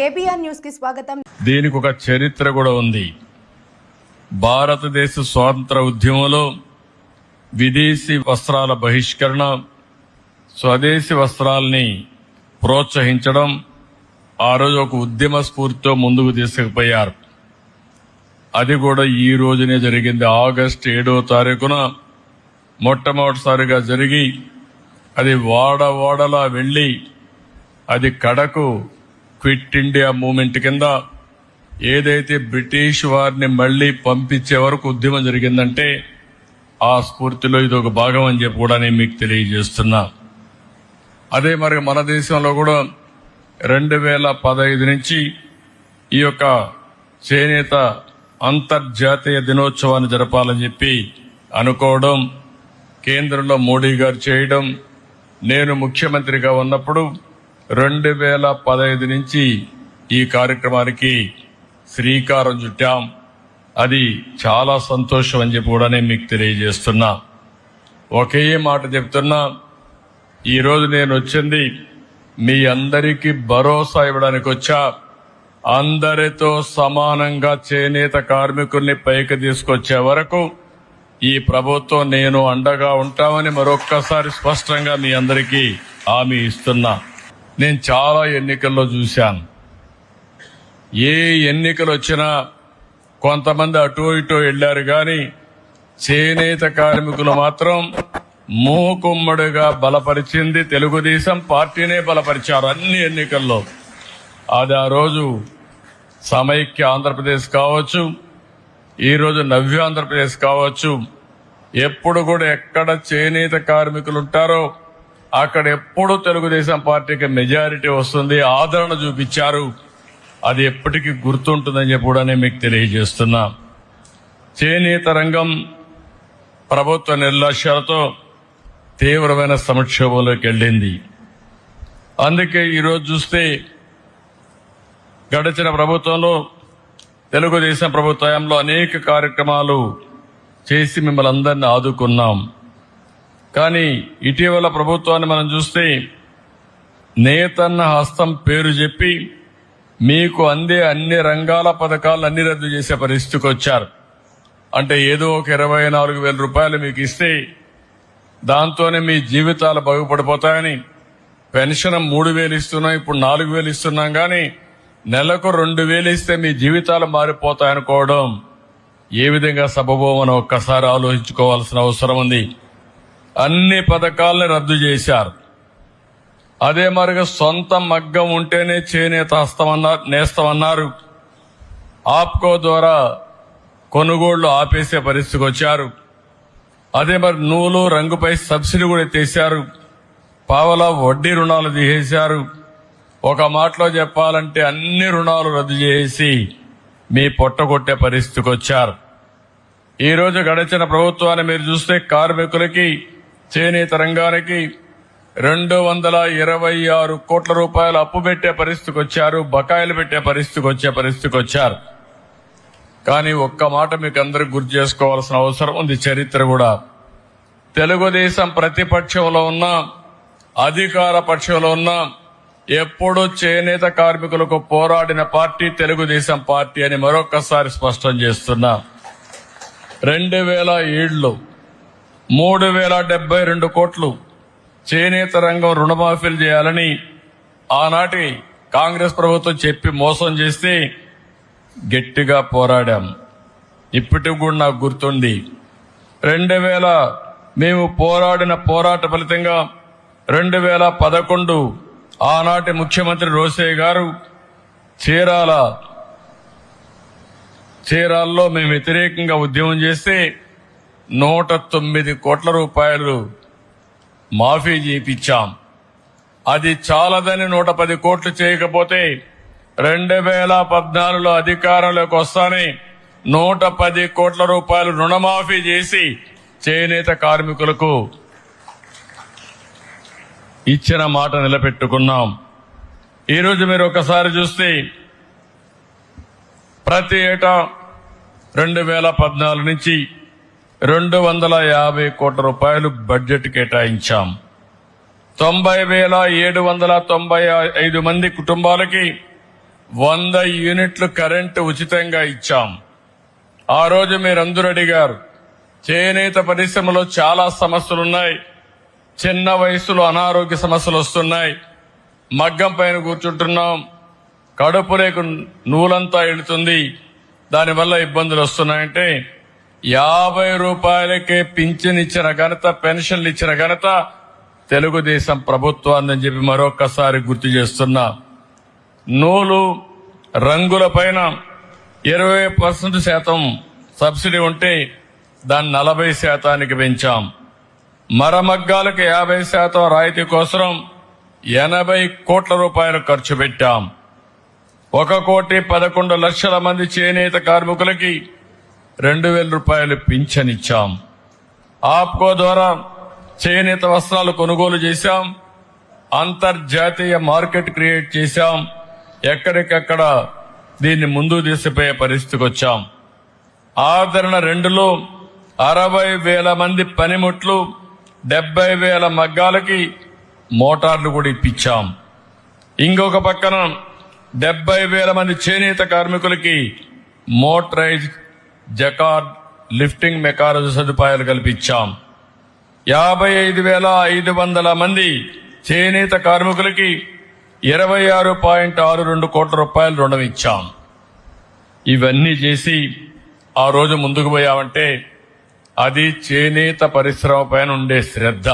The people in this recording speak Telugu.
కేబీఆర్ న్యూస్ కి స్వాగతం. దీనికి ఒక చరిత్ర కూడా ఉంది. భారతదేశ స్వాతంత్ర ఉద్యమంలో విదేశీ వస్త్రాల బహిష్కరణ, స్వదేశీ వస్త్రాల్ని ప్రోత్సహించడం ఆ రోజు ఒక ఉద్యమ స్ఫూర్తితో ముందుకు తీసుకుపోయారు. అది కూడా ఈ రోజునే జరిగింది. ఆగస్టు 7వ తారీఖున మొట్టమొదటిసారిగా జరిగి అది వాడలా వెళ్లి అది కడకు క్విట్ ఇండియా మూవ్మెంట్ కింద ఏదైతే బ్రిటిష్ వారిని మళ్లీ పంపించే వరకు ఉద్యమం జరిగిందంటే ఆ స్ఫూర్తిలో ఇది ఒక భాగం అని చెప్పి కూడా నేను మీకు తెలియజేస్తున్నా. అదే మరి మన దేశంలో కూడా 2015 నుంచి ఈ యొక్క చేనేత అంతర్జాతీయ దినోత్సవాన్ని జరపాలని చెప్పి అనుకోవడం, కేంద్రంలో మోడీ గారు చేయడం, నేను ముఖ్యమంత్రిగా ఉన్నప్పుడు 2015 నుంచి ఈ కార్యక్రమానికి శ్రీకారం చుట్టాం. అది చాలా సంతోషం అని చెప్పి కూడా నేను మీకు తెలియజేస్తున్నా. ఒకే మాట చెప్తున్నా, ఈరోజు నేను వచ్చింది మీ అందరికీ భరోసా ఇవ్వడానికి వచ్చా. అందరితో సమానంగా చేనేత కార్మికుల్ని పైకి తీసుకొచ్చే వరకు ఈ ప్రభుత్వం నేను అండగా ఉంటామని మరొక్కసారి స్పష్టంగా మీ అందరికీ హామీ ఇస్తున్నా. నేను చాలా ఎన్నికల్లో చూశాను. ఏ ఎన్నికలు వచ్చినా కొంతమంది అటో ఇటో వెళ్లారు గాని చేనేత కార్మికులు మాత్రం మూకుమ్మడిగా బలపరిచింది తెలుగుదేశం పార్టీనే బలపరిచారు అన్ని ఎన్నికల్లో. అది ఆ రోజు సమైక్య ఆంధ్రప్రదేశ్ కావచ్చు, ఈ రోజు నవ్య ఆంధ్రప్రదేశ్ కావచ్చు, ఎప్పుడు కూడా ఎక్కడ చేనేత కార్మికులు ఉంటారో అక్కడ ఎప్పుడు తెలుగుదేశం పార్టీకి మెజారిటీ వస్తుంది, ఆదరణ చూపించారు. అది ఎప్పటికీ గుర్తుంటుందని చెప్పి కూడా నేను మీకు తెలియజేస్తున్నా. చేనేత రంగం ప్రభుత్వ నిర్లక్ష్యాలతో తీవ్రమైన సంక్షోభంలోకి వెళ్ళింది. అందుకే ఈరోజు చూస్తే గడిచిన ప్రభుత్వంలో తెలుగుదేశం ప్రభుత్వంలో అనేక కార్యక్రమాలు చేసి మిమ్మల్ని అందరినీ ఆదుకున్నాం. కానీ ఇటీవల ప్రభుత్వాన్ని మనం చూస్తే నేతన్న హస్తం పేరు చెప్పి మీకు అందే అన్ని రంగాల పథకాలను అన్ని రద్దు చేసే పరిస్థితికి వచ్చారు. అంటే ఏదో ఒక 24,000 రూపాయలు మీకు ఇస్తే దాంతోనే మీ జీవితాలు బాగుపడిపోతాయని, పెన్షన్ 3,000 ఇస్తున్నాం, ఇప్పుడు 4,000 ఇస్తున్నాం, కానీ నెలకు 2,000 ఇస్తే మీ జీవితాలు మారిపోతాయనుకోవడం ఏ విధంగా సబబోమని ఒక్కసారి ఆలోచించుకోవాల్సిన అవసరం ఉంది. అన్ని పథకాలని రద్దు చేశారు. అదే మరిగా సొంత మగ్గం ఉంటేనే చేనేత నేస్తమన్నారు. ఆప్కో ద్వారా కొనుగోళ్లు ఆపేసే పరిస్థితికి వచ్చారు. అదే మరి నూలు రంగుపై సబ్సిడీ కూడా ఎత్తేశారు. పావలా వడ్డీ రుణాలు తీసేశారు. ఒక మాటలో చెప్పాలంటే అన్ని రుణాలు రద్దు చేసి మీ పొట్టగొట్టే పరిస్థితికి వచ్చారు. ఈ రోజు గడిచిన ప్రభుత్వాన్ని మీరు చూస్తే కార్మికులకి, చేనేత రంగానికి 226 కోట్ల రూపాయలు అప్పు పెట్టే పరిస్థితికి వచ్చారు, బకాయిలు పెట్టే పరిస్థితికి వచ్చారు. కానీ ఒక్క మాట మీకు అందరికి గుర్తు చేసుకోవాల్సిన అవసరం ఉంది. చరిత్ర కూడా తెలుగుదేశం ప్రతిపక్షంలో ఉన్నా అధికార పక్షంలో ఉన్నా ఎప్పుడూ చేనేత కార్మికులకు పోరాడిన పార్టీ తెలుగుదేశం పార్టీ అని మరొక్కసారి స్పష్టం చేస్తున్నా. 2007లో 3,072 కోట్లు చేనేత రంగం రుణమాఫీలు చేయాలని ఆనాటి కాంగ్రెస్ ప్రభుత్వం చెప్పి మోసం చేస్తే గట్టిగా పోరాడాం. ఇప్పటికి కూడా నాకు గుర్తుంది. 2000 మేము పోరాడిన పోరాట ఫలితంగా 2011 ఆనాటి ముఖ్యమంత్రి రోసయ్య గారు చీరాల్లో మేము వ్యతిరేకంగా ఉద్యమం చేస్తే 109 కోట్ల రూపాయలు మాఫీ చేయించాం. అది చాలదని 110 కోట్లు చేయకపోతే 2014లో అధికారంలోకి వస్తానే 110 కోట్ల రూపాయలు రుణమాఫీ చేసి చేనేత కార్మికులకు ఇచ్చిన మాట నిలబెట్టుకున్నాం. ఈరోజు మీరు ఒకసారి చూస్తే ప్రతి ఏటా 2014 నుంచి 250 కోట్ల రూపాయలు బడ్జెట్ కేటాయించాం. 90,795 మంది కుటుంబాలకి 100 యూనిట్లు కరెంటు ఉచితంగా ఇచ్చాం. ఆ రోజు మీరందరూ అడిగారు, చేనేత పరిశ్రమలో చాలా సమస్యలున్నాయి, చిన్న వయసులో అనారోగ్య సమస్యలు వస్తున్నాయి, మగ్గం పైన కూర్చుంటున్నాం, కడుపులోకి నూలంతా వెళుతుంది, దానివల్ల ఇబ్బందులు వస్తున్నాయంటే 50 రూపాయలకే పింఛన్ ఇచ్చిన ఘనత, పెన్షన్లు ఇచ్చిన ఘనత తెలుగుదేశం ప్రభుత్వాన్ని చెప్పి మరొకసారి గుర్తు చేస్తున్నా. నూలు రంగుల పైన 20% సబ్సిడీ ఉంటే దాన్ని 40% పెంచాం. మరమగ్గాలకు 50% రాయితీ కోసం 80 కోట్ల రూపాయలు ఖర్చు పెట్టాం. 1,11,00,000 మంది చేనేత కార్మికులకి 2,000 రూపాయలు పింఛనిచ్చాం. ఆప్కో ద్వారా చేనేత వస్త్రాలు కొనుగోలు చేశాం. అంతర్జాతీయ మార్కెట్ క్రియేట్ చేశాం. ఎక్కడికక్కడ దీన్ని ముందుకు తీసుకుపోయే పరిస్థితికి వచ్చాం. ఆదరణ 2లో 60,000 మంది పనిముట్లు, 70,000 మగ్గాలకి మోటార్లు కూడా ఇప్పించాం. ఇంకొక పక్కన 70,000 మంది చేనేత కార్మికులకి మోటరైజ్ జకార్డ్ లిఫ్టింగ్ మెకానిజం సదుపాయాలు కల్పించాం. 55,500 మంది చేనేత కార్మికులకి 26.62 కోట్ల రూపాయలు రుణం ఇచ్చాం. ఇవన్నీ చేసి ఆ రోజు ముందుకు పోయామంటే అది చేనేత పరిశ్రమ పైన ఉండే శ్రద్ధ.